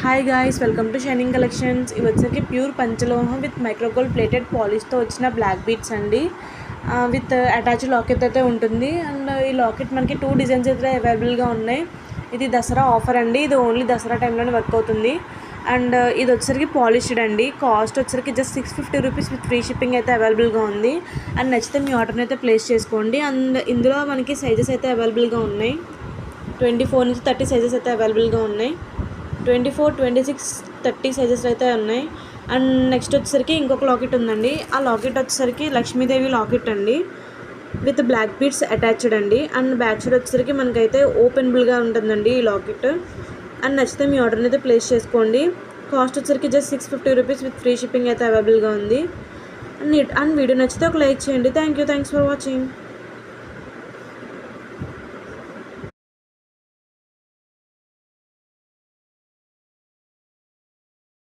Hi guys, welcome to shining collections. ఇవి వచ్చరికి pure పంచలోహం with micro gold plated పాలిష్తో వచ్చిన black beads అండి. విత్ అటాచ్ లాకెట్ అయితే ఉంటుంది. అండ్ ఈ లాకెట్ మనకి 2 డిజైన్స్ అయితే అవైలబుల్గా ఉన్నాయి. ఇది దసరా ఆఫర్ అండి. ఇది ఓన్లీ దసరా టైంలోనే వర్క్ అవుతుంది. అండ్ ఇది వచ్చరికి పాలిష్డ్ అండి. కాస్ట్ వచ్చరికి just 650 rupees with free shipping అయితే అవైలబుల్గా ఉంది. అండ్ నచ్చితే మీ ఆర్డర్ని అయితే ప్లేస్ చేసుకోండి. అండ్ ఇందులో మనకి సైజెస్ అయితే అవైలబుల్గా ఉన్నాయి. 24 నుంచి 30 సైజెస్ అయితే అవైలబుల్గా ఉన్నాయి. 24, 26, 30 సైజెస్ అయితే ఉన్నాయి. అండ్ నెక్స్ట్ వచ్చేసరికి ఇంకొక లాకెట్ ఉందండి. ఆ లాకెట్ వచ్చేసరికి లక్ష్మీదేవి లాకెట్ అండి, విత్ బ్లాక్ బీడ్స్ అటాచ్డ్ అండి. అండ్ బ్యాక్ సైడ్ వచ్చేసరికి మనకైతే ఓపెనబుల్గా ఉంటుందండి ఈ లాకెట్. అండ్ నచ్చితే మీ ఆర్డర్ని అయితే ప్లేస్ చేసుకోండి. కాస్ట్ వచ్చేసరికి just 650 rupees with free shipping అయితే అవైలబుల్గా ఉంది. అండ్ వీడియో నచ్చితే ఒక లైక్ చేయండి. Thanks for watching.